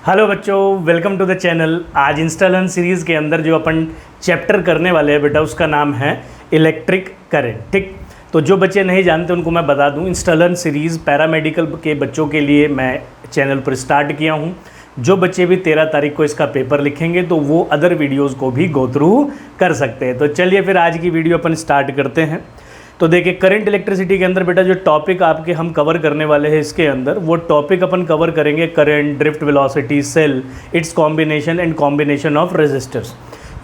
Hello बच्चों, welcome to the channel. आज इंस्टॉलन series के अंदर जो अपन चैप्टर करने वाले हैं बेटा, उसका नाम है इलेक्ट्रिक करंट। ठीक, तो जो बच्चे नहीं जानते उनको मैं बता दूं, इंस्टॉलन सीरीज़ पैरामेडिकल के बच्चों के लिए मैं चैनल पर स्टार्ट किया हूं। जो बच्चे भी 13 तारीख को इसका पेपर लिखेंगे तो वो अदर वीडियोज़ को भी गो थ्रू कर सकते हैं। तो चलिए फिर आज की वीडियो अपन स्टार्ट करते हैं। तो देखिए, करंट इलेक्ट्रिसिटी के अंदर बेटा जो टॉपिक आपके हम कवर करने वाले हैं इसके अंदर, वो टॉपिक अपन कवर करेंगे current, drift velocity, cell, its combination and combination of resistors.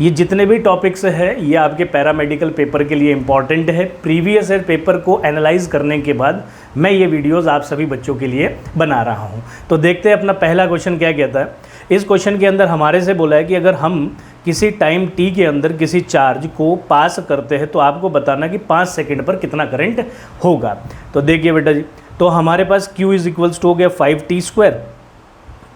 ये जितने भी टॉपिक्स हैं ये आपके पैरामेडिकल पेपर के लिए इंपॉर्टेंट है। प्रीवियस ईयर पेपर को एनालाइज करने के बाद मैं ये वीडियोस आप सभी बच्चों के लिए बना रहा हूँ। तो देखते हैं अपना पहला क्वेश्चन क्या कहता है। इस क्वेश्चन के अंदर हमारे से बोला है कि अगर हम किसी टाइम t के अंदर किसी चार्ज को पास करते हैं तो आपको बताना कि 5 सेकंड पर कितना करंट होगा। तो देखिए बेटा जी, तो हमारे पास q इज इक्वल्स टू हो गया 5t²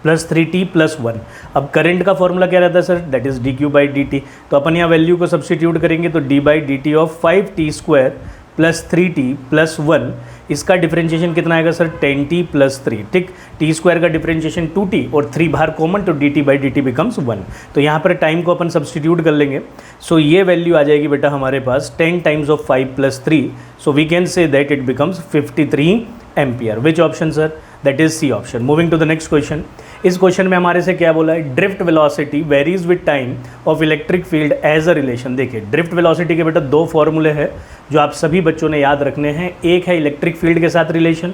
प्लस 3t प्लस 1। अब करंट का फॉर्मूला क्या रहता है सर, दैट इज dq/dt। तो अपन यहाँ वैल्यू को सब्सटीट्यूट करेंगे तो d/dt of 5t² plus 3t plus 1, इसका डिफरेंशिएशन कितना आएगा सर, 10t प्लस 3। ठीक, t² का डिफरेंशिएशन 2t और 3 बाहर कॉमन, तो dt/dt बिकम्स 1। तो यहाँ पर टाइम को अपन सब्सटीट्यूट कर लेंगे। सो ये वैल्यू आ जाएगी बेटा हमारे पास 10 times of 5 plus 3। So we can say that it becomes 53 ampere. Which option sir, that is C option. Moving to the next question. इस क्वेश्चन में हमारे से क्या बोला है, drift velocity varies with time of electric field as a relation. देखिए, drift velocity के बेटा दो फॉर्मूले हैं जो आप सभी बच्चों ने याद रखने हैं। एक है इलेक्ट्रिक फील्ड के साथ रिलेशन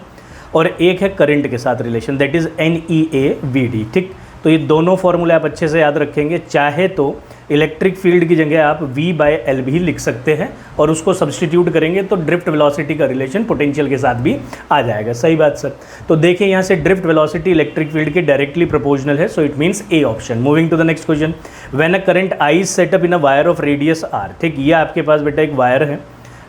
और एक है करंट के साथ रिलेशन, दैट इज NEAVD। ठीक, तो ये दोनों फॉर्मूले आप अच्छे से याद रखेंगे। चाहे तो इलेक्ट्रिक फील्ड की जगह आप V/L भी लिख सकते हैं और उसको सब्सटीट्यूट करेंगे तो ड्रिफ्ट वेलोसिटी का रिलेशन पोटेंशियल के साथ भी आ जाएगा। सही बात सर। तो देखिए यहाँ से ड्रिफ्ट वेलोसिटी इलेक्ट्रिक फील्ड के डायरेक्टली प्रोपोर्शनल है, so it means A option. Moving to the next question. When a current I is set up in a wire of radius R। ठीक, ये आपके पास बेटा एक वायर है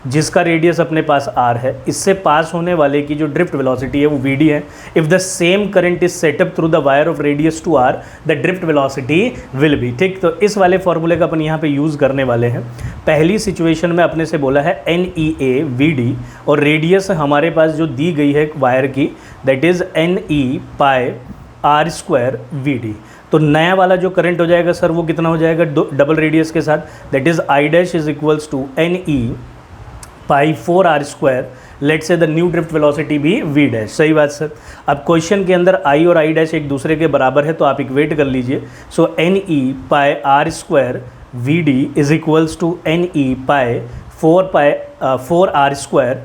जिसका रेडियस अपने पास r है। इससे पास होने वाले की जो ड्रिफ्ट वेलोसिटी है वो vd है। If the same current is set up through the wire of radius two r, the drift velocity will be. ठीक, तो इस वाले फॉर्मूले का अपन यहाँ पे यूज़ करने वाले हैं। पहली सिचुएशन में अपने से बोला है NEAVD और रेडियस हमारे पास जो दी गई है वायर की, दैट इज NE/r²VD। तो नया वाला जो करंट हो जाएगा सर वो कितना हो जाएगा डबल रेडियस के साथ, that is I' is equals to NE/4r²। Let's say the new drift velocity भी V'। सही बात सर। अब क्वेश्चन के अंदर I और I' एक दूसरे के बराबर है तो आप इक्वेट कर लीजिए। So NE/r²VD is equals to NE/4r²,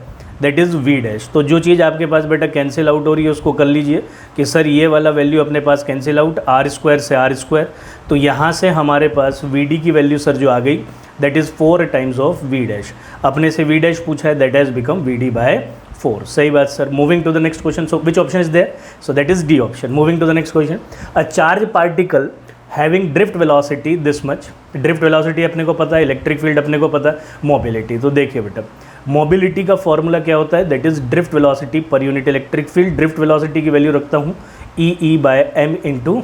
that is V'। तो जो चीज़ आपके पास बेटा कैंसिल आउट हो रही है उसको कर लीजिए कि सर ये वाला वैल्यू अपने पास कैंसिल आउट, r² से r²। तो यहाँ से हमारे पास VD की वैल्यू सर जो आ गई, that is 4 times of V'। अपने से V' पूछा है, दैट हैज़ बिकम VD/4। सही बात sir. Moving to the next question. So which option is there, so that is D option. Moving to the next question. A charge particle having drift velocity this much. Drift velocity अपने को पता है, electric field अपने को पता है, mobility. तो देखिए बेटा, मोबिलिटी का फॉर्मूला क्या होता है, that is drift velocity per unit electric field. Drift velocity की वैल्यू रखता हूँ E/m into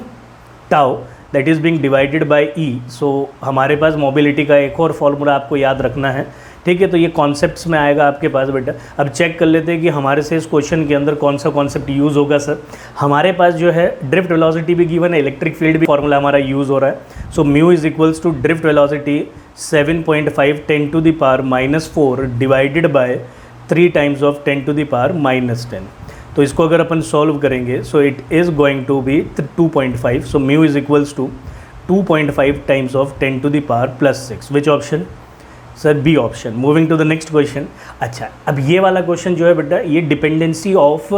tau, that is being divided by E। सो हमारे पास मोबिलिटी का एक और फॉर्मूला आपको याद रखना है। ठीक है, तो ये कॉन्सेप्ट्स में आएगा आपके पास बेटा। अब चेक कर लेते हैं कि हमारे से इस क्वेश्चन के अंदर कौन सा कॉन्सेप्ट यूज़ होगा सर। हमारे पास जो है ड्रिफ्ट वेलोसिटी भी गिवन है, इलेक्ट्रिक फील्ड भी फॉर्मूला हमारा यूज़ हो रहा है। So mu is equals to drift velocity 7.5 10⁻⁴ divided by 3 times of 10⁻⁻10। तो इसको अगर अपन सॉल्व करेंगे so it is going to be 2.5। So mu is equals to 2.5 times of 10⁻⁻6। Which option sir, B option. Moving to the next question. अच्छा, अब ये वाला क्वेश्चन जो है बेटा, ये डिपेंडेंसी ऑफ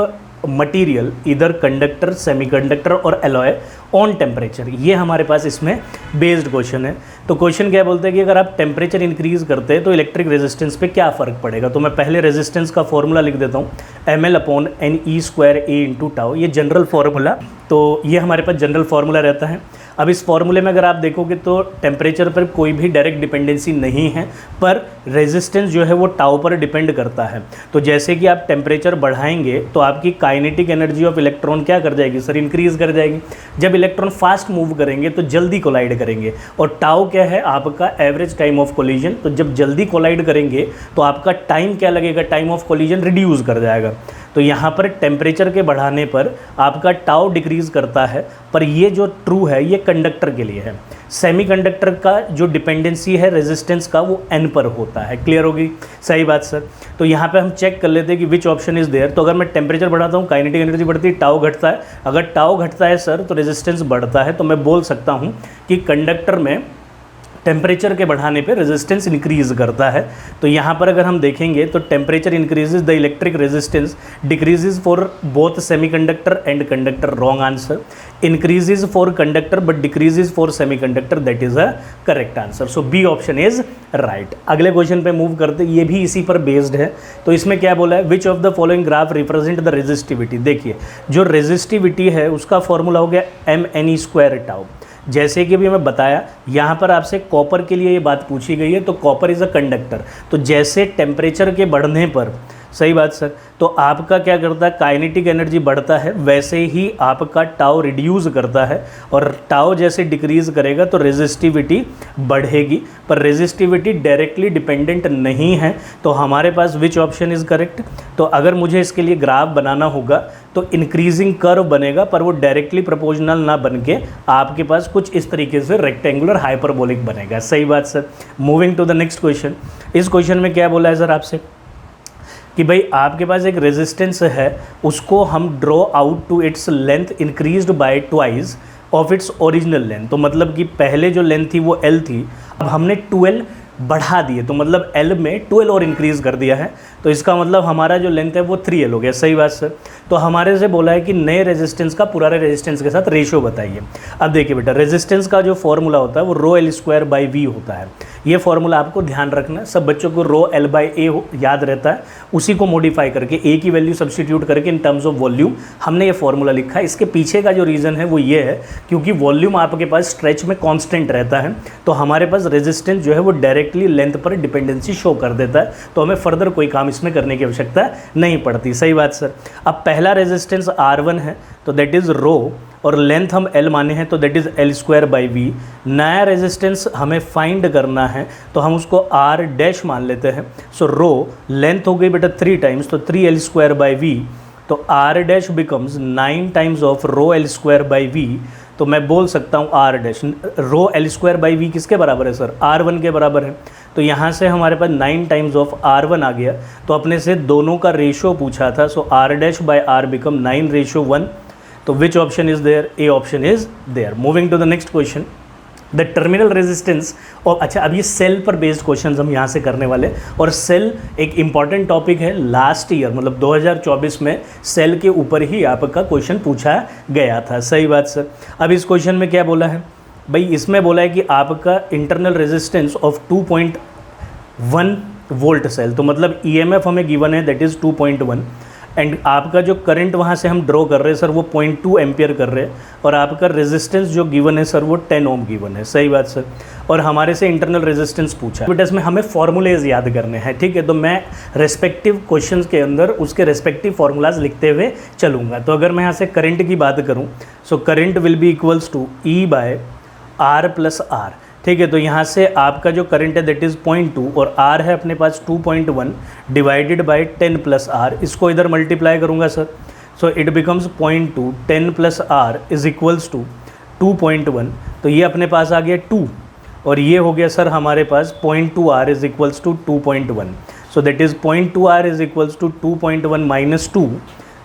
मटेरियल इधर कंडक्टर, सेमीकंडक्टर और एलॉय ऑन टेम्परेचर, ये हमारे पास इसमें बेस्ड क्वेश्चन है। तो क्वेश्चन क्या बोलते हैं कि अगर आप टेम्परेचर इंक्रीज करते हैं तो इलेक्ट्रिक रेजिस्टेंस पे क्या फ़र्क पड़ेगा। तो मैं पहले रेजिस्टेंस का फॉर्मूला लिख देता हूँ, ml/NE²A टाउ। ये जनरल फार्मूला, तो ये हमारे पास जनरल फार्मूला रहता है। अब इस फॉर्मूले में अगर आप देखोगे तो टेम्परेचर पर कोई भी डायरेक्ट डिपेंडेंसी नहीं है, पर रेजिस्टेंस जो है वो टाउ पर डिपेंड करता है। तो जैसे कि आप टेम्परेचर बढ़ाएंगे तो आपकी काइनेटिक एनर्जी ऑफ इलेक्ट्रॉन क्या कर जाएगी सर, इंक्रीज़ कर जाएगी। जब इलेक्ट्रॉन फास्ट मूव करेंगे तो जल्दी कोलाइड करेंगे, और टाउ क्या है आपका एवरेज टाइम ऑफ कोलिजन। तो जब जल्दी कोलाइड करेंगे तो आपका टाइम क्या लगेगा, टाइम ऑफ कोलिजन रिड्यूस कर जाएगा। तो यहाँ पर टेम्परेचर के बढ़ाने पर आपका टाउ डिक्रीज़ करता है, पर ये जो ट्रू है ये कंडक्टर के लिए है। सेमीकंडक्टर का जो डिपेंडेंसी है रेजिस्टेंस का वो n पर होता है। क्लियर होगी? सही बात सर। तो यहाँ पे हम चेक कर लेते हैं कि विच ऑप्शन इज़ देयर। तो अगर मैं टेम्परेचर बढ़ाता हूँ काइनेटिक एनर्जी बढ़ती है, टाउ घटता है। अगर टाउ घटता है सर तो रेजिस्टेंस बढ़ता है, तो मैं बोल सकता हूँ कि कंडक्टर में टेम्परेचर के बढ़ाने पे रेजिस्टेंस इंक्रीज़ करता है। तो यहाँ पर अगर हम देखेंगे तो temperature increases the electric resistance, decreases for both semiconductor and conductor. Wrong answer. Increases for conductor but decreases for semiconductor, that is a correct answer. So B option is right. अगले क्वेश्चन पे move करते, ये भी इसी पर based है। तो इसमें क्या बोला है, which of the following graph represent the resistivity. देखिए जो रेजिस्टिविटी है उसका फॉर्मूला हो गया mne² टाउ। जैसे कि अभी मैं बताया, यहाँ पर आपसे कॉपर के लिए ये बात पूछी गई है, तो कॉपर इज़ अ कंडक्टर। तो जैसे टेम्परेचर के बढ़ने पर, सही बात सर, तो आपका क्या करता है, काइनेटिक एनर्जी बढ़ता है, वैसे ही आपका टाउ रिड्यूस करता है, और टाउ जैसे डिक्रीज़ करेगा तो रेजिस्टिविटी बढ़ेगी। पर रेजिस्टिविटी डायरेक्टली डिपेंडेंट नहीं है, तो हमारे पास विच ऑप्शन इज़ करेक्ट। तो अगर मुझे इसके लिए ग्राफ बनाना होगा तो इंक्रीजिंग कर्व बनेगा, पर वो डायरेक्टली प्रोपोर्शनल ना बन के आपके पास कुछ इस तरीके से रेक्टेंगुलर हाइपरबोलिक बनेगा। सही बात sir. Moving to the next question. इस क्वेश्चन में क्या बोला है सर आपसे कि भाई आपके पास एक रेजिस्टेंस है, उसको हम draw out to its length increased by twice of its original length. तो मतलब कि पहले जो लेंथ थी वो L थी, अब हमने 2L बढ़ा दिए, तो मतलब L में 2L और इंक्रीज़ कर दिया है, तो इसका मतलब हमारा जो लेंथ है वो 3L हो गया। सही बात सर। तो हमारे से बोला है कि नए रेजिस्टेंस का पुराने रेजिस्टेंस के साथ रेशियो बताइए। अब देखिए बेटा, रेजिस्टेंस का जो फॉर्मूला होता है वो ρL² होता है। ये फॉर्मूला आपको ध्यान रखना है, सब बच्चों को ρL/A याद रहता है, उसी को मॉडिफाई करके A की वैल्यू सब्सटीट्यूट करके इन टर्म्स ऑफ वॉल्यूम हमने ये फॉर्मूला लिखा है। इसके पीछे का जो रीज़न है वो ये है, क्योंकि वॉल्यूम आपके पास स्ट्रेच में कांस्टेंट रहता है, तो हमारे पास रेजिस्टेंस जो है वो डायरेक्टली लेंथ पर डिपेंडेंसी शो कर देता है, तो हमें फर्दर कोई काम इसमें करने की आवश्यकता नहीं पड़ती। सही बात सर। अब पहला रेजिस्टेंस R1 है, तो दैट इज़ रो, और लेंथ हम L माने हैं, तो दैट इज़ L²/V। नया रेजिस्टेंस हमें फाइंड करना है, तो हम उसको R' मान लेते हैं। सो रो लेंथ हो गई बेटा 3 टाइम्स, तो 3L²/V, तो R' becomes 9 times of ρL²/V। तो मैं बोल सकता हूँ R', ρL²/V किसके बराबर है सर, R1 के बराबर है। तो यहाँ से हमारे पास 9 टाइम्स ऑफ R1 आ गया, तो अपने से दोनों का रेशो पूछा था, सो R'/R बिकम 9:1। तो which option is there, A option is there. Moving to the next question, the terminal resistance of, अच्छा अब ये सेल पर बेस्ड क्वेश्चन हम यहाँ से करने वाले, और सेल एक इंपॉर्टेंट टॉपिक है। लास्ट ईयर मतलब 2024 में सेल के ऊपर ही आपका क्वेश्चन पूछा गया था। सही बात सर। अब इस क्वेश्चन में क्या बोला है भाई, इसमें बोला है कि आपका internal resistance of 2.1 volt cell, तो मतलब EMF हमें गिवन है दैट इज़ 2.1, एंड आपका जो करंट वहाँ से हम ड्रॉ कर रहे हैं सर वो 0.2 एम्पियर कर रहे हैं, और आपका रेजिस्टेंस जो गिवन है सर वो 10 ओम गिवन है। सही बात सर। और हमारे से इंटरनल रेजिस्टेंस पूछा है, बट इसमें हमें फॉर्मूलेज याद करने हैं, ठीक है। तो मैं रेस्पेक्टिव क्वेश्चंस के अंदर उसके रेस्पेक्टिव फार्मूलाज लिखते हुए चलूँगा। तो अगर मैं यहाँ से करंट की बात करूँ, so current will be equals to E/R+R, ठीक है। तो यहाँ से आपका जो करंट है दैट इज़ 0.2, और R है अपने पास 2.1 डिवाइडेड बाय 10 + R, इसको इधर मल्टीप्लाई करूँगा sir, so it becomes 0.2 10 + R is equals to 2.1। तो ये अपने पास आ गया 2, और ये हो गया सर हमारे पास 0.2 R is equals to 2.1। So that is 0.2 R is equals to 2.1 - 2।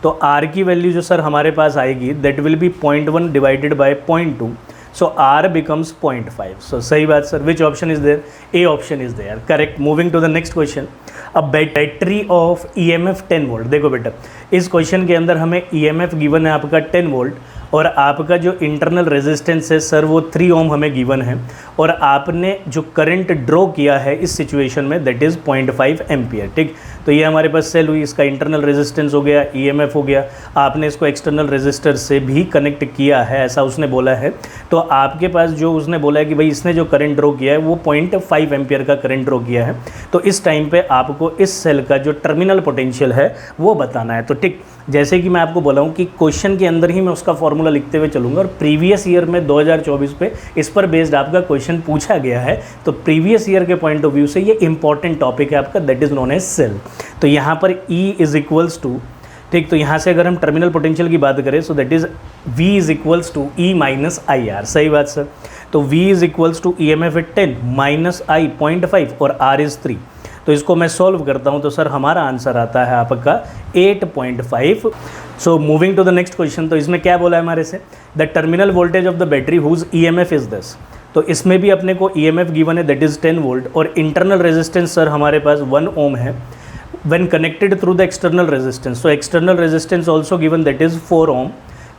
तो R की वैल्यू जो सर हमारे पास आएगी that will be 0.1 divided by 0.2, so R becomes 0.5. So सही बात sir. Which option is there? A option is there. Correct. Moving to the next question. A battery of EMF 10 volt. देखो बेटा, इस question के अंदर हमें EMF गिवन है आपका 10 वोल्ट, और आपका जो इंटरनल रेजिस्टेंस है सर वो 3 ओम हमें गिवन है, और आपने जो करंट ड्रॉ किया है इस सिचुएशन में दैट इज़ 0.5 एम्पियर, ठीक। तो ये हमारे पास सेल हुई, इसका इंटरनल रेजिस्टेंस हो गया, EMF हो गया, आपने इसको एक्सटर्नल रेजिस्टर से भी कनेक्ट किया है, ऐसा उसने बोला है। तो आपके पास जो उसने बोला है कि भाई इसने जो करंट ड्रॉ किया है वो 0.5 एम्पियर का करंट ड्रॉ किया है, तो इस टाइम पे आपको इस सेल का जो टर्मिनल पोटेंशियल है वो बताना है। तो ठीक, जैसे कि मैं आपको बोला हूँ कि क्वेश्चन के अंदर ही मैं उसका फॉर्मूला लिखते हुए चलूँगा, और प्रीवियस ईयर में 2024 पे इस पर बेस्ड आपका क्वेश्चन पूछा गया है, तो प्रीवियस ईयर के पॉइंट ऑफ व्यू से ये इंपॉर्टेंट टॉपिक है आपका, that is known as cell. तो यहाँ पर E इज इक्वल्स टू ठीक। तो यहाँ से अगर हम टर्मिनल पोटेंशियल की बात करें so that is V is equals to E minus I R. सही बात सर। तो V is equals to E M F at 10 minus I 0.5 और R इज़ 3। तो इसको मैं सॉल्व करता हूँ तो सर हमारा आंसर आता है आपका 8.5। So moving to the next question. तो इसमें क्या बोला है हमारे से, the terminal voltage of the battery whose EMF is this. तो इसमें भी अपने को EMF गिवन है दैट इज़ 10 वोल्ट और इंटरनल रेजिस्टेंस सर हमारे पास 1 ओम है when connected through the external resistance. So external resistance also given that is 4 ohm.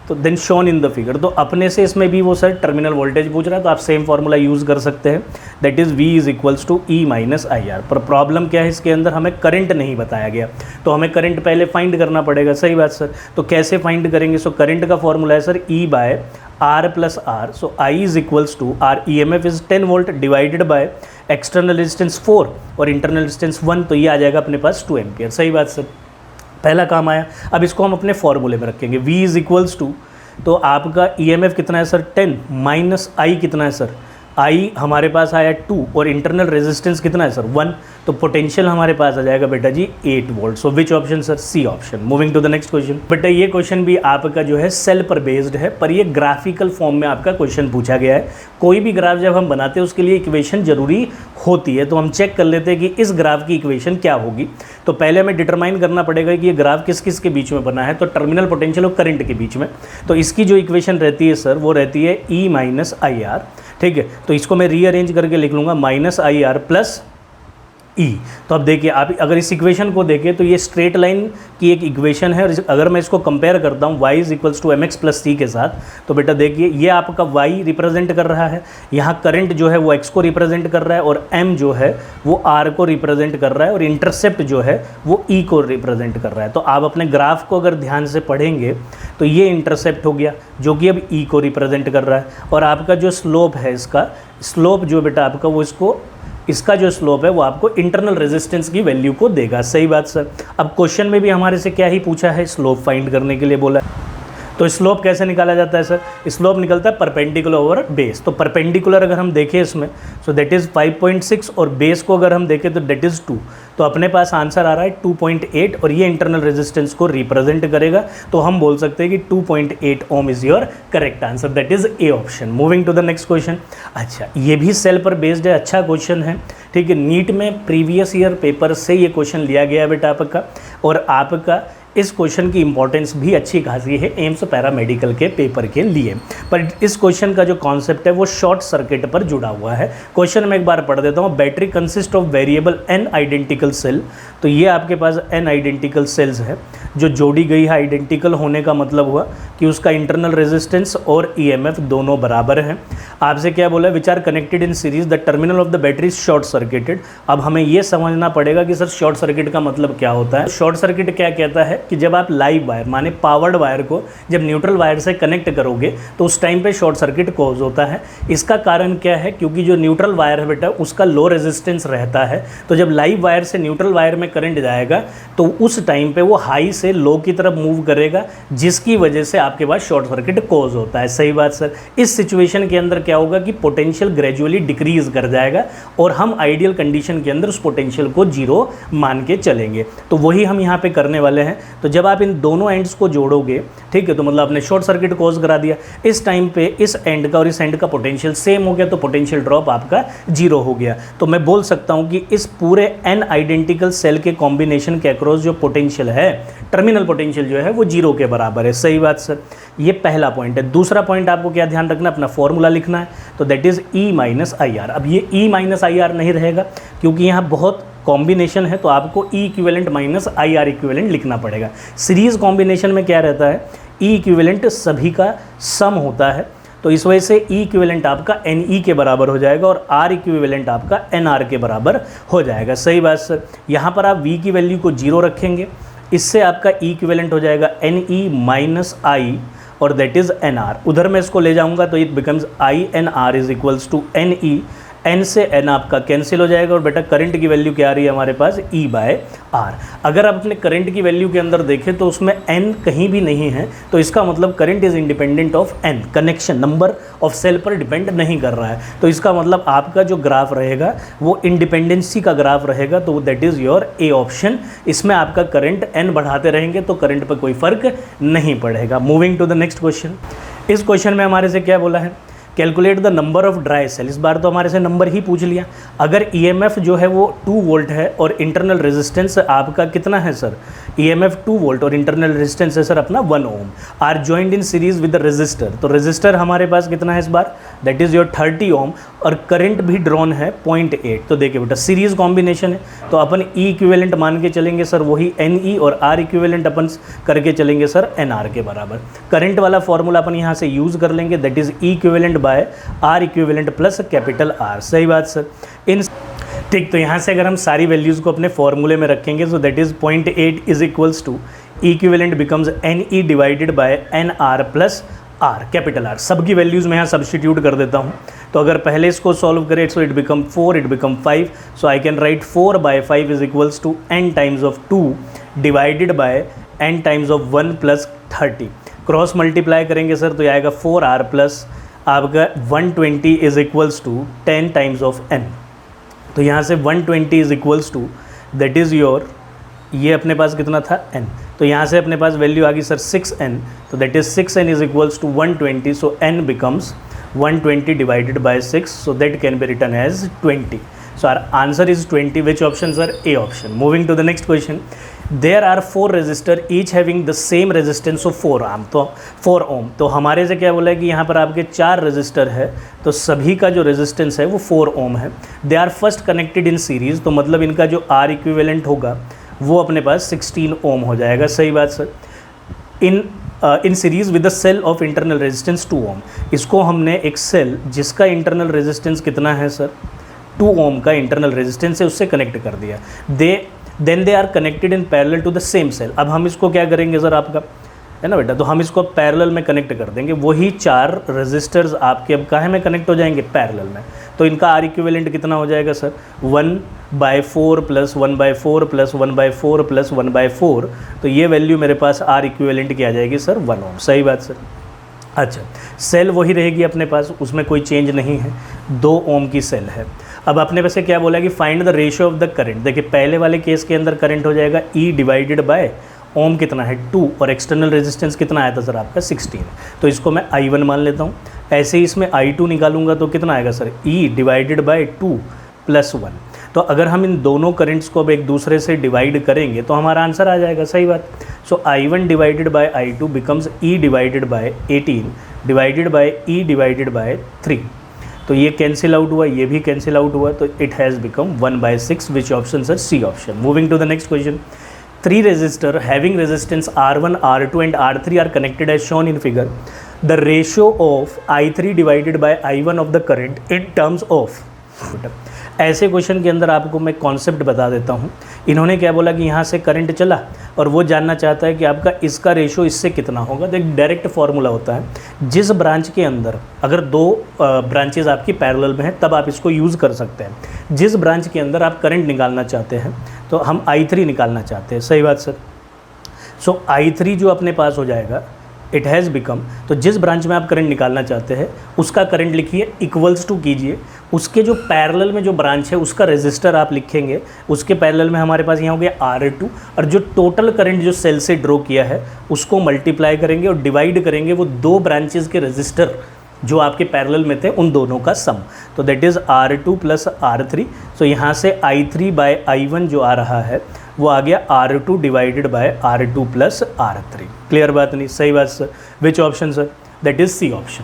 तो then shown in the figure. तो अपने से इसमें भी वो सर टर्मिनल वोल्टेज पूछ रहा है तो आप सेम फार्मूला यूज़ कर सकते हैं that is V is equals to E minus I R. पर प्रॉब्लम क्या है इसके अंदर, हमें करंट नहीं बताया गया तो हमें करंट पहले फाइंड करना पड़ेगा। सही बात सर। तो कैसे फाइंड करेंगे, सो करंट का फॉर्मूला है sir E by R plus R. So I is equals to R EMF is 10 volt divided by external resistance 4 और इंटरनल रेजिस्टेंस 1, तो ये आ जाएगा अपने पास 2 एम्पियर। सही बात सर। पहला काम आया। अब इसको हम अपने फॉर्मूले में रखेंगे। V इज इक्वल्स टू, तो आपका EMF कितना है सर 10 माइनस I कितना है सर, I हमारे पास आया 2 और इंटरनल रेजिस्टेंस कितना है सर 1। तो पोटेंशियल हमारे पास आ जाएगा बेटा जी 8 volt. So which option sir, C option. Moving to the next question. बेटा ये क्वेश्चन भी आपका जो है सेल पर बेस्ड है पर ये ग्राफिकल फॉर्म में आपका क्वेश्चन पूछा गया है। कोई भी ग्राफ जब हम बनाते हैं उसके लिए इक्वेशन जरूरी होती है, तो हम चेक कर लेते हैं कि इस ग्राफ की इक्वेशन क्या होगी। तो पहले हमें डिटरमाइन करना पड़ेगा कि ये ग्राफ किस किस के बीच में बना है, तो टर्मिनल पोटेंशियल और करंट के बीच में। तो इसकी जो इक्वेशन रहती है सर वो रहती है E माइनस आई आर। ठीक है। तो इसको मैं रीअरेंज करके लिख लूँगा minus I are plus E। तो अब देखिए आप अगर इस इक्वेशन को देखें तो ये स्ट्रेट लाइन की एक इक्वेशन है और अगर मैं इसको कंपेयर करता हूँ y is equals to mx plus c के साथ तो बेटा देखिए ये आपका y रिप्रेजेंट कर रहा है, यहाँ करंट जो है वो x को रिप्रेजेंट कर रहा है और m जो है वो r को रिप्रेजेंट कर रहा है और इंटरसेप्ट जो है वो e को रिप्रेजेंट कर रहा है। तो आप अपने ग्राफ को अगर ध्यान से पढ़ेंगे तो ये इंटरसेप्ट हो गया जो कि अब e को रिप्रेजेंट कर रहा है और आपका जो स्लोप है, इसका स्लोप जो बेटा आपका वो इसका जो स्लोप है वो आपको इंटरनल रेजिस्टेंस की वैल्यू को देगा। सही बात सर। अब क्वेश्चन में भी हमारे से क्या ही पूछा है, स्लोप फाइंड करने के लिए बोला है। तो स्लोप कैसे निकाला जाता है सर, स्लोप निकलता है परपेंडिकुलर ओवर बेस। तो परपेंडिकुलर अगर हम देखें इसमें सो दैट इज़ 5.6 और बेस को अगर हम देखें तो दैट इज़ 2। तो अपने पास आंसर आ रहा है 2.8 और ये इंटरनल रेजिस्टेंस को रिप्रेजेंट करेगा। तो हम बोल सकते हैं कि 2.8 ohm is your correct answer, that is A option. Moving to the next question. अच्छा ये भी सेल पर बेस्ड है, अच्छा क्वेश्चन है। ठीक है। नीट में प्रीवियस ईयर पेपर से ये क्वेश्चन लिया गया है बेटा आपका और आपका इस क्वेश्चन की इंपॉर्टेंस भी अच्छी खासी है एम्स पैरामेडिकल के पेपर के लिए। पर इस क्वेश्चन का जो कॉन्सेप्ट है वो शॉर्ट सर्किट पर जुड़ा हुआ है। क्वेश्चन में एक बार पढ़ देता हूँ। Battery consist of variable n identical cell. तो ये आपके पास n आइडेंटिकल सेल्स है जो जोड़ी गई है। आइडेंटिकल होने का मतलब हुआ कि उसका इंटरनल रेजिस्टेंस और EMF दोनों बराबर हैं। आपसे क्या बोला, which are connected in series, the terminal of the battery is short circuited. अब हमें ये समझना पड़ेगा कि सर शॉर्ट सर्किट का मतलब क्या होता है। शॉर्ट सर्किट क्या कहता है कि जब आप लाइव वायर माने पावर्ड वायर को जब न्यूट्रल वायर से कनेक्ट करोगे तो उस टाइम पे शॉर्ट सर्किट कॉज होता है। इसका कारण क्या है, क्योंकि जो न्यूट्रल वायर है बेटा उसका लो रेजिस्टेंस रहता है। तो जब लाइव वायर से न्यूट्रल वायर में करंट जाएगा तो उस टाइम पे वो हाई से लो की तरफ मूव करेगा जिसकी वजह से आपके पास शॉर्ट सर्किट कॉज होता है। सही बात सर। इस सिचुएशन के अंदर क्या होगा कि पोटेंशियल ग्रेजुअली डिक्रीज कर जाएगा और हम आइडियल कंडीशन के अंदर उस पोटेंशियल को जीरो मान के चलेंगे। तो वही हम यहाँ पे करने वाले हैं। तो जब आप इन दोनों एंड्स को जोड़ोगे, ठीक है, तो मतलब आपने शॉर्ट सर्किट कॉज करा दिया। इस टाइम पे इस एंड का और इस एंड का पोटेंशियल सेम हो गया तो पोटेंशियल ड्रॉप आपका जीरो हो गया। तो मैं बोल सकता हूँ कि इस पूरे n आइडेंटिकल सेल के कॉम्बिनेशन के अक्रॉस जो पोटेंशियल है, टर्मिनल पोटेंशियल जो है वो जीरो के बराबर है। सही बात सर। ये पहला पॉइंट है। दूसरा पॉइंट आपको क्या ध्यान रखना, अपना फॉर्मूला लिखना है। तो that is E minus I are. अब ये E माइनस आई आर नहीं रहेगा क्योंकि यहाँ बहुत कॉम्बिनेशन है तो आपको E equivalent minus I are equivalent लिखना पड़ेगा। सीरीज कॉम्बिनेशन में क्या रहता है, E इक्विवेलेंट सभी का सम होता है तो इस वजह से E इक्विवेलेंट आपका NE के बराबर हो जाएगा और R इक्विवेलेंट आपका NR के बराबर हो जाएगा। सही बात सर। यहाँ पर आप V की वैल्यू को जीरो रखेंगे, इससे आपका E इक्विवेलेंट हो जाएगा NE माइनस I और दैट इज़ NR। उधर मैं इसको ले जाऊंगा तो it becomes I NR is equals to NE n से n आपका कैंसिल हो जाएगा और बेटा करंट की वैल्यू क्या आ रही है हमारे पास, E/R। अगर आप अपने करंट की वैल्यू के अंदर देखें तो उसमें n कहीं भी नहीं है, तो इसका मतलब current is independent of n, connection number of cell पर डिपेंड नहीं कर रहा है। तो इसका मतलब आपका जो ग्राफ रहेगा वो इंडिपेंडेंसी का ग्राफ रहेगा, तो that is your A option. इसमें आपका करंट n बढ़ाते रहेंगे तो करंट पर कोई फर्क नहीं पड़ेगा। Moving to the next question. इस क्वेश्चन में हमारे से क्या बोला है, calculate the number of dry cell. इस बार तो हमारे से नंबर ही पूछ लिया। अगर ईएमएफ जो है वो 2 वोल्ट है और इंटरनल रेजिस्टेंस आपका कितना है सर, ईएमएफ 2 वोल्ट और इंटरनल रेजिस्टेंस है सर अपना 1 ohm, are joined in series with the resistor. तो रेजिस्टर हमारे पास कितना है इस बार, दैट इज़ योर 30 ओम, और करंट भी ड्रॉन है 0.8। तो देखिए बेटा सीरीज कॉम्बिनेशन है, तो अपन ई इक्विवेलेंट मान के चलेंगे सर वही एन ई, और आर इक्विवेलेंट अपन करके चलेंगे सर एन आर के बराबर। करंट वाला फॉर्मूला अपन यहाँ से यूज़ कर लेंगे, that is E equivalent by R equivalent plus capital R. सही बात सर। इन ठीक, तो यहाँ से अगर हम सारी वैल्यूज़ को अपने फॉर्मूले में रखेंगे तो that is 0.8 is equals to E equivalent becomes N E divided by N R plus R, capital R. सबकी वैल्यूज़ मैं यहाँ सब्स्टिट्यूट कर देता हूँ। तो अगर पहले इसको सॉल्व करें so it become 4, it become 5, so I can write 4/5 is equals to n times of 2 divided by n times of 1 plus 30। Cross multiply करेंगे सर तो आएगा 4r प्लस आपका 120 is equals to 10 times of n। तो यहाँ से 120 is equals to that is your, ये अपने पास कितना था n, तो यहाँ से अपने पास वैल्यू आ गई सर 6n, तो that is 6n is equals to 120, so n becomes 120 divided by 6, so that can be written as 20. So our answer is 20. Which option sir? A option. Moving to the next question. There are 4 resistor each having the same resistance of 4 ohm. तो 4 ohm, तो हमारे से क्या बोला है कि यहाँ पर आपके 4 रजिस्टर है, तो सभी का जो रेजिस्टेंस है वो 4 ओम है। They are first connected in series, तो मतलब इनका जो आर इक्विवेलेंट होगा वो अपने पास 16 ओम हो जाएगा। सही बात sir. In series with the cell of internal resistance 2 ohm. इसको हमने एक सेल जिसका इंटरनल रेजिस्टेंस कितना है सर, 2 ओम का इंटरनल रेजिस्टेंस है, उससे कनेक्ट कर दिया। Then they are connected in parallel to the same cell. अब हम इसको क्या करेंगे सर, आपका है ना बेटा, तो हम इसको पैरेलल में कनेक्ट कर देंगे। वही 4 रजिस्टर्स आपके अब काहे में कनेक्ट हो जाएंगे, पैरेलल में। तो इनका आर इक्विवेलेंट कितना हो जाएगा सर, 1/4 प्लस 1/4 प्लस 1/4 प्लस 1/4। तो ये वैल्यू मेरे पास आर इक्विवेलेंट की आ जाएगी सर 1 ओम। सही बात सर। अच्छा, सेल वही रहेगी अपने पास, उसमें कोई चेंज नहीं है, 2 ओम की सेल है। अब अपने पास क्या बोला कि find the ratio of the current. देखिए पहले वाले केस के अंदर करंट हो जाएगा ई डिवाइडेड बाय ओम कितना है 2, और एक्सटर्नल रेजिस्टेंस कितना आया था सर आपका 16, तो इसको मैं I1 मान लेता हूँ। ऐसे ही इसमें I2 निकालूंगा तो कितना आएगा sir, E divided by 2 plus 1। तो अगर हम इन दोनों करंट्स को अब एक दूसरे से डिवाइड करेंगे तो हमारा आंसर आ जाएगा। सही बात। सो I1 divided by I2 becomes E divided by 18 divided by E divided by 3। तो ये कैंसिल आउट हुआ, ये भी कैंसिल आउट हुआ, तो it has become 1/6। Which option sir, C option. Moving to the next question. 3 resistor having resistance R1, R2 and R3 are connected as shown in figure. The ratio of I3 divided by I1 of the current in terms of। ऐसे question के अंदर आपको मैं concept बता देता हूँ। इन्होंने क्या बोला कि यहाँ से करंट चला और वो जानना चाहता है कि आपका इसका रेशो इससे कितना होगा। तो एक डायरेक्ट फार्मूला होता है, जिस ब्रांच के अंदर अगर 2 ब्रांचेज आपकी पैरेलल में हैं तब आप इसको यूज़ कर सकते हैं। जिस ब्रांच के अंदर आप करंट निकालना चाहते हैं, तो हम I3 निकालना चाहते हैं। सही बात सर। सो I3 जो अपने पास हो जाएगा, इट हैज़ बिकम, तो जिस ब्रांच में आप करंट निकालना चाहते हैं उसका करंट लिखिए, इक्वल्स टू कीजिए, उसके जो पैरेलल में जो ब्रांच है उसका रेजिस्टर आप लिखेंगे, उसके पैरेलल में हमारे पास यहाँ हो गया R2, और जो टोटल करंट जो सेल से ड्रॉ किया है उसको मल्टीप्लाई करेंगे और डिवाइड करेंगे वो 2 ब्रांचेज़ के रेजिस्टर जो आपके पैरेलल में थे उन दोनों का सम। तो that is R2 plus R3। सो यहाँ से I3 बाय I1 जो आ रहा है वो आ गया R2 divided by R2 plus R3। Clear बात नहीं? सही बात sir. Which option sir? That is C option.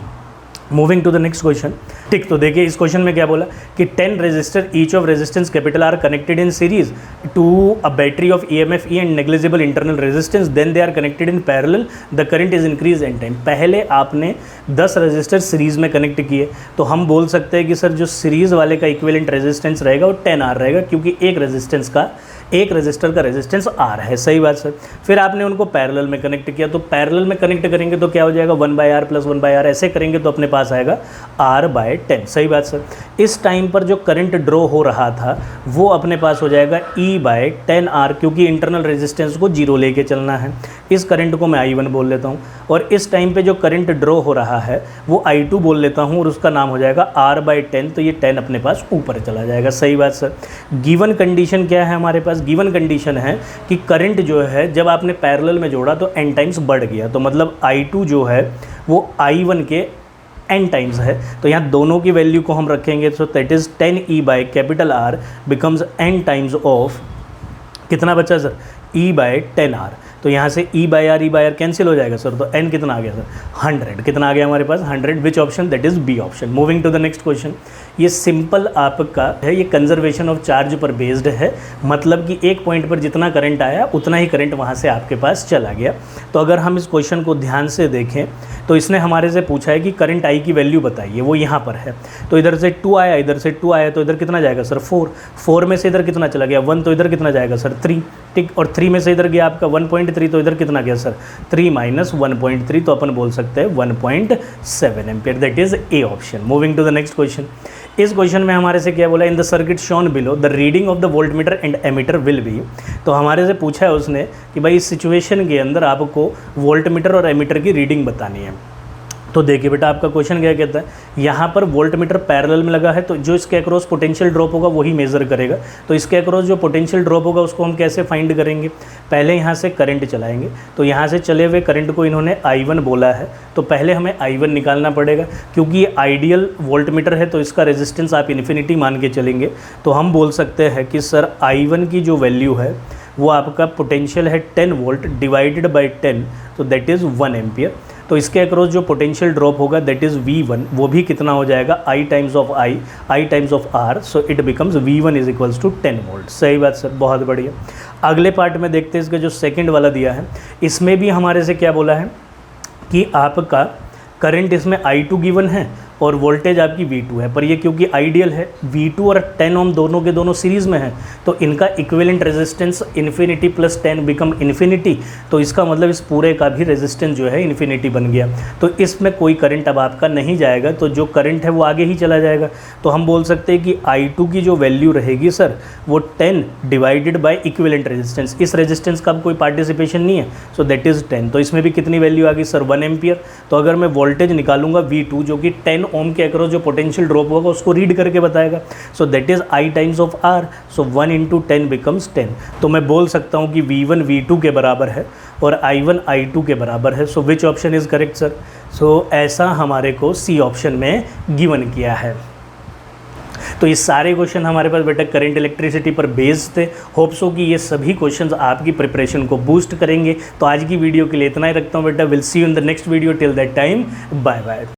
Moving to the next question. ठीक, तो देखिए इस क्वेश्चन में क्या बोला कि 10 resistor each of resistance capital R connected in series to a battery of EMF E and negligible internal resistance, then they are connected in parallel, the current is increase N time. पहले आपने 10 resistor series में connect किए, तो हम बोल सकते हैं कि सर जो सीरीज़ वाले का इक्विवेलेंट रेजिस्टेंस रहेगा वो 10R रहेगा, क्योंकि एक रेजिस्टेंस का एक रेजिस्टर का रेजिस्टेंस R है, सही बात सर। फिर आपने उनको पैरेलल में कनेक्ट किया, तो पैरेलल में कनेक्ट करेंगे तो क्या हो जाएगा 1/R + 1/R, ऐसे करेंगे तो अपने पास आएगा R/10, सही बात सर। इस टाइम पर जो करंट ड्रॉ हो रहा था वो अपने पास हो जाएगा E/10R, क्योंकि इंटरनल रेजिस्टेंस को 0 लेके चलना है। इस करंट को मैं I1 बोल लेता हूँ, और इस टाइम पे जो करंट ड्रॉ हो रहा है वो I2 बोल लेता हूँ, और उसका नाम हो जाएगा R/10, तो ये 10 अपने पास ऊपर चला जाएगा, सही बात सर। गिवन कंडीशन क्या है हमारे पास? गिवन कंडीशन है कि करंट जो है जब आपने पैरेलल में जोड़ा तो n टाइम्स बढ़ गया, तो मतलब I2 जो है वो I1 के n टाइम्स है, तो यहाँ दोनों की वैल्यू को हम रखेंगे, तो that is 10E/R becomes n times of, कितना बचा सर? E/10R। तो यहाँ से E/R कैंसिल हो जाएगा सर, तो n कितना आ गया सर? 100। कितना आ गया हमारे पास? 100। Which option? That is B option. Moving to the next question. ये सिंपल आपका है, ये कंजर्वेशन ऑफ चार्ज पर बेस्ड है, मतलब कि एक पॉइंट पर जितना करंट आया उतना ही करंट वहाँ से आपके पास चला गया। तो अगर हम इस क्वेश्चन को ध्यान से देखें तो इसने हमारे से पूछा है कि करंट I की वैल्यू बताइए, वो यहाँ पर है। तो इधर से 2 आया, इधर से 2 आया, तो इधर कितना जाएगा सर? 4 में से इधर कितना चला गया? 1, तो इधर कितना जाएगा सर? 3, ठीक। और 3 में से इधर गया आपका 1.3, तो इधर कितना गया सर? 3 - 1.3, तो अपन बोल सकते हैं 1.7 ampere, that is A option. Moving to the next question. इस क्वेश्चन में हमारे से क्या बोला? In the circuit shown below the reading of the voltmeter and ammeter will be. तो हमारे से पूछा है उसने कि भाई इस सिचुएशन के अंदर आपको वोल्टमीटर और एमीटर की रीडिंग बतानी है। तो देखिए बेटा, आपका क्वेश्चन क्या कहता है, यहाँ पर वोल्टमीटर पैरेलल में लगा है, तो जो इसके अक्रॉस पोटेंशियल ड्रॉप होगा वही मेज़र करेगा। तो इसके अक्रॉस जो पोटेंशियल ड्रॉप होगा उसको हम कैसे फाइंड करेंगे? पहले यहाँ से करंट चलाएंगे, तो यहाँ से चले हुए करंट को इन्होंने I1 बोला है, तो पहले हमें I1 निकालना पड़ेगा, क्योंकि ये आइडियल वोल्टमीटर है तो इसका रेजिस्टेंस आप इन्फिनिटी मान के चलेंगे। तो हम बोल सकते हैं कि सर I1 की जो वैल्यू है वो आपका पोटेंशियल है 10 वोल्ट डिवाइडेड बाई 10, तो दैट इज़ 1 एम्पियर। तो इसके अक्रॉस जो पोटेंशियल ड्रॉप होगा दैट इज़ V1, वो भी कितना हो जाएगा? I times of R, so it becomes V1 = 10 volt. सही बात सर, बहुत बढ़िया। अगले पार्ट में देखते हैं, इसका जो सेकंड वाला दिया है इसमें भी हमारे से क्या बोला है कि आपका करंट इसमें I2 गिवन है और वोल्टेज आपकी V2 है, पर ये क्योंकि आइडियल है, V2 और 10 ओम दोनों के दोनों सीरीज़ में है, तो इनका equivalent resistance infinity + 10 become infinity, तो इसका मतलब इस पूरे का भी रेजिस्टेंस जो है इन्फिनिटी बन गया। तो इसमें कोई करंट अब आपका नहीं जाएगा, तो जो करंट है वो आगे ही चला जाएगा। तो हम बोल सकते हैं कि I2 की जो वैल्यू रहेगी सर वो 10 डिवाइडेड बाई इक्विवेलेंट रेजिस्टेंस, इस रेजिस्टेंस का कोई पार्टिसिपेशन नहीं है, सो दैट इज़ 10। तो इसमें भी कितनी वैल्यू आ गई सर? 1 एम्पियर। तो अगर मैं वोल्टेज निकालूंगा V2 जो कि 10 ओम के अक्रॉस जो पोटेंशियल ड्रॉप होगा उसको रीड करके बताएगा, सो that is I times of R, so 1 × 10 becomes 10। तो मैं बोल सकता हूँ कि V1 V2 के बराबर है और I1 I2 के बराबर है। So which option is correct sir? So ऐसा हमारे को C ऑप्शन में गिवन किया है। तो ये सारे क्वेश्चन हमारे पास बेटा करंट इलेक्ट्रिसिटी पर बेस्ड थे। होप्स हो कि ये सभी क्वेश्चंस आपकी प्रिपरेशन को बूस्ट करेंगे। तो आज की वीडियो के लिए इतना ही रखता हूँ बेटा। Will see you in the next video. Till that time, bye bye.